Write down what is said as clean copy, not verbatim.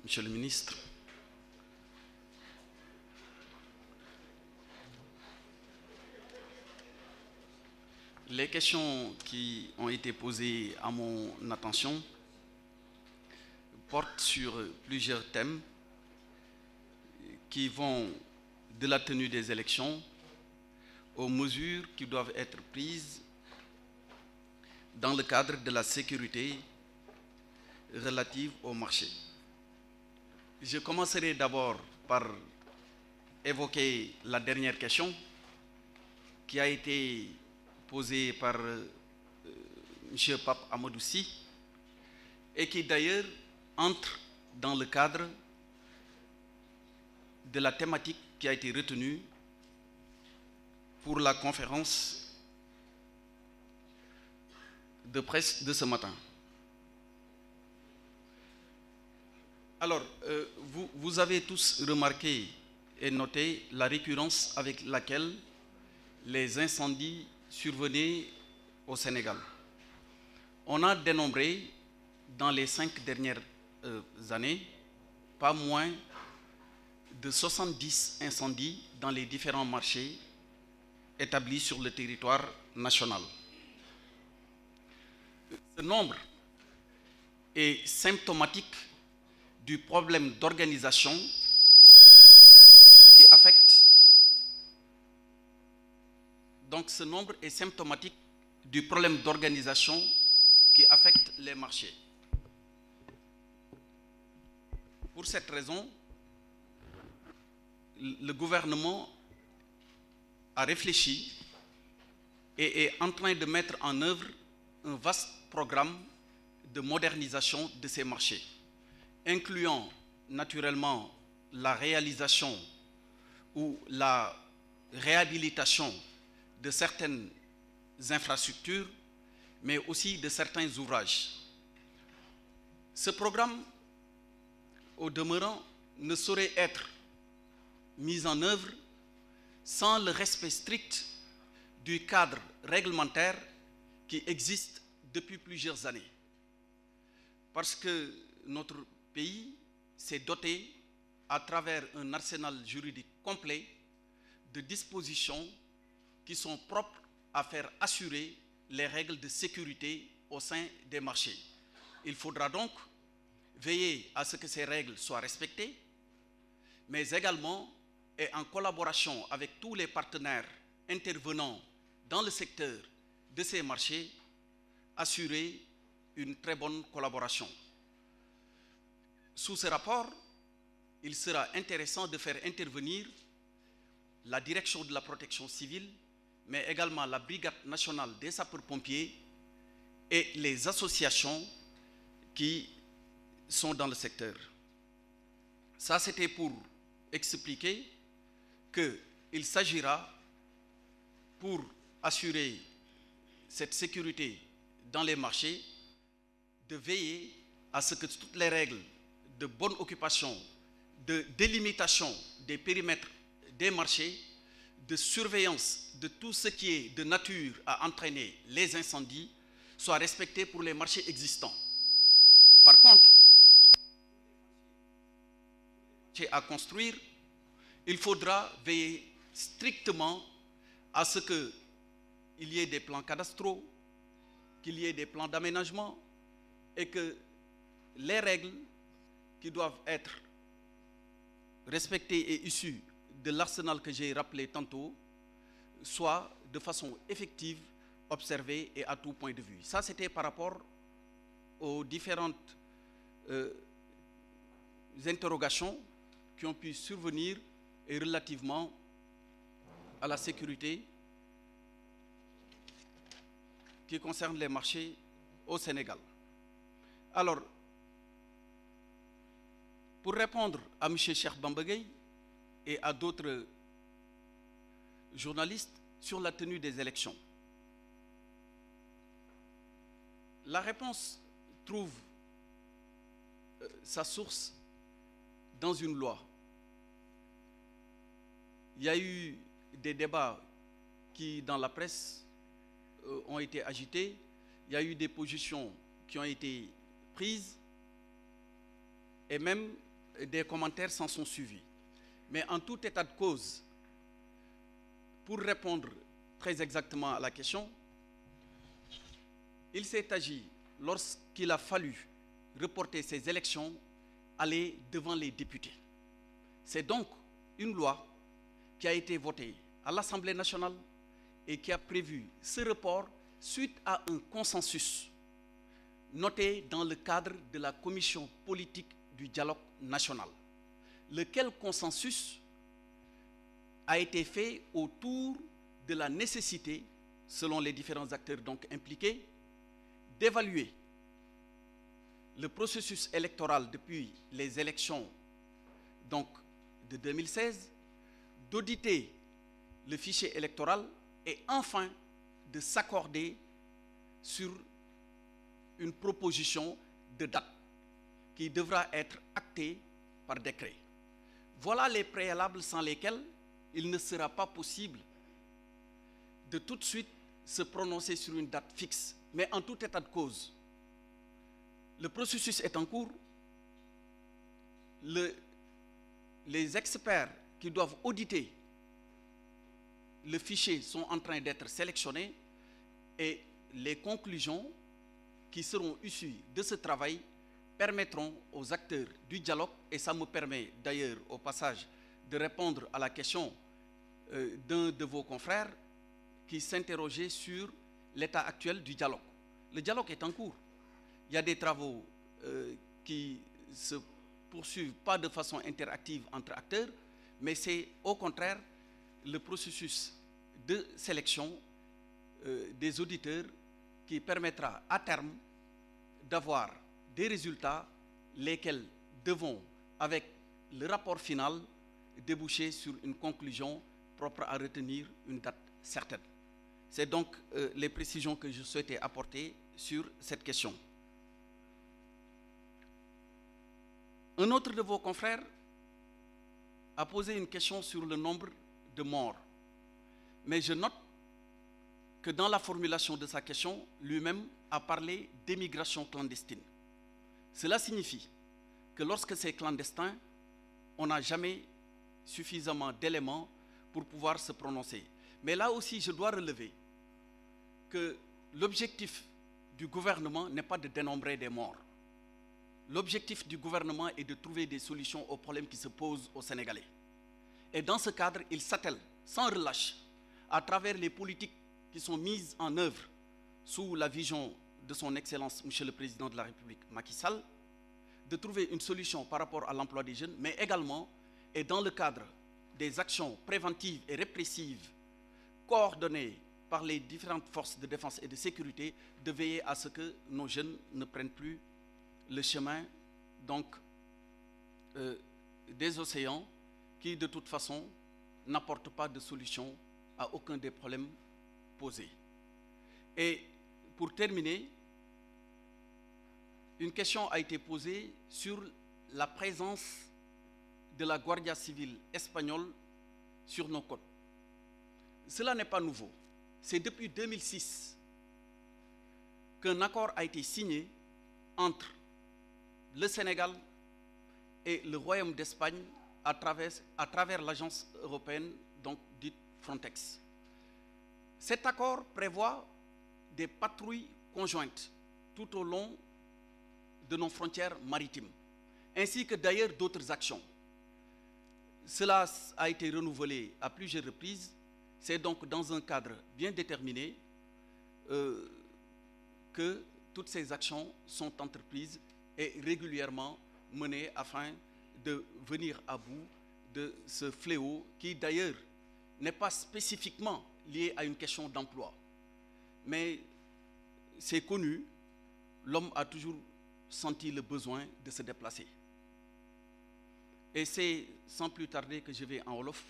Monsieur le ministre, les questions qui ont été posées à mon attention portent sur plusieurs thèmes qui vont de la tenue des élections aux mesures qui doivent être prises dans le cadre de la sécurité relative au marché. Je commencerai d'abord par évoquer la dernière question qui a été posée par M. Pape Amadou-Sy et qui d'ailleurs entre dans le cadre de la thématique qui a été retenue pour la conférence de presse de ce matin. Alors, vous avez tous remarqué et noté la récurrence avec laquelle les incendies survenaient au Sénégal. On a dénombré dans les 5 dernières années pas moins de 70 incendies dans les différents marchés établis sur le territoire national. Ce nombre est symptomatique du problème d'organisation qui affecte. Donc ce nombre est symptomatique du problème d'organisation qui affecte les marchés. Pour cette raison, le gouvernement a réfléchi et est en train de mettre en œuvre un vaste programme de modernisation de ces marchés, incluant naturellement la réalisation ou la réhabilitation de certaines infrastructures, mais aussi de certains ouvrages. Ce programme, au demeurant, ne saurait être mis en œuvre sans le respect strict du cadre réglementaire qui existe depuis plusieurs années. Parce que notre pays s'est doté, à travers un arsenal juridique complet, de dispositions qui sont propres à faire assurer les règles de sécurité au sein des marchés. Il faudra donc veiller à ce que ces règles soient respectées, mais également, et en collaboration avec tous les partenaires intervenant dans le secteur de ces marchés, assurer une très bonne collaboration. Sous ce rapport, il sera intéressant de faire intervenir la direction de la protection civile, mais également la Brigade nationale des sapeurs-pompiers et les associations qui sont dans le secteur. Ça, c'était pour expliquer qu'il s'agira, pour assurer cette sécurité dans les marchés, de veiller à ce que toutes les règles de bonne occupation, de délimitation des périmètres des marchés, de surveillance de tout ce qui est de nature à entraîner les incendies soient respectées pour les marchés existants. Par contre, à construire, il faudra veiller strictement à ce qu'il y ait des plans cadastraux, qu'il y ait des plans d'aménagement et que les règles qui doivent être respectées et issues de l'arsenal que j'ai rappelé tantôt soient de façon effective observées et à tout point de vue. Ça, c'était par rapport aux différentes interrogations qui ont pu survenir et relativement à la sécurité qui concerne les marchés au Sénégal. Alors, pour répondre à M. Cheikh Bamba Gueye et à d'autres journalistes sur la tenue des élections, la réponse trouve sa source dans une loi. Il y a eu des débats qui, dans la presse, ont été agités. Il y a eu des positions qui ont été prises. Et même des commentaires s'en sont suivis. Mais en tout état de cause, pour répondre très exactement à la question, il s'est agi, lorsqu'il a fallu reporter ces élections, aller devant les députés. C'est donc une loi qui a été votée à l'Assemblée nationale et qui a prévu ce report suite à un consensus noté dans le cadre de la commission politique du dialogue national, lequel consensus a été fait autour de la nécessité, selon les différents acteurs donc impliqués, d'évaluer le processus électoral depuis les élections donc, de 2016, d'auditer le fichier électoral et enfin de s'accorder sur une proposition de date qui devra être actée par décret. Voilà les préalables sans lesquels il ne sera pas possible de tout de suite se prononcer sur une date fixe. Mais en tout état de cause, le processus est en cours. Les experts qui doivent auditer le fichier sont en train d'être sélectionnés et les conclusions qui seront issues de ce travail permettront aux acteurs du dialogue, et ça me permet d'ailleurs au passage de répondre à la question d'un de vos confrères qui s'interrogeait sur l'état actuel du dialogue. Le dialogue est en cours. Il y a des travaux qui se poursuivent pas de façon interactive entre acteurs, mais c'est au contraire le processus de sélection des auditeurs qui permettra à terme d'avoir des résultats lesquels devront, avec le rapport final, déboucher sur une conclusion propre à retenir une date certaine. C'est donc les précisions que je souhaitais apporter sur cette question. Un autre de vos confrères a posé une question sur le nombre de morts. Mais je note que dans la formulation de sa question, lui-même a parlé d'émigration clandestine. Cela signifie que lorsque c'est clandestin, on n'a jamais suffisamment d'éléments pour pouvoir se prononcer. Mais là aussi, je dois relever que l'objectif du gouvernement n'est pas de dénombrer des morts. L'objectif du gouvernement est de trouver des solutions aux problèmes qui se posent aux Sénégalais. Et dans ce cadre, il s'attelle sans relâche à travers les politiques qui sont mises en œuvre sous la vision de son Excellence, Monsieur le Président de la République, Macky Sall, de trouver une solution par rapport à l'emploi des jeunes, mais également, et dans le cadre des actions préventives et répressives coordonnées par les différentes forces de défense et de sécurité, de veiller à ce que nos jeunes ne prennent plus le chemin donc, des océans qui, de toute façon, n'apportent pas de solution à aucun des problèmes posés. Et pour terminer, une question a été posée sur la présence de la Guardia Civile espagnole sur nos côtes. Cela n'est pas nouveau. C'est depuis 2006 qu'un accord a été signé entre le Sénégal et le Royaume d'Espagne à travers l'agence européenne donc dite Frontex. Cet accord prévoit des patrouilles conjointes tout au long de nos frontières maritimes, ainsi que d'ailleurs d'autres actions. Cela a été renouvelé à plusieurs reprises. C'est donc dans un cadre bien déterminé que toutes ces actions sont entreprises et régulièrement menées afin de venir à bout de ce fléau qui d'ailleurs n'est pas spécifiquement lié à une question d'emploi. Mais c'est connu, l'homme a toujours senti le besoin de se déplacer. Et c'est sans plus tarder que je vais en wolof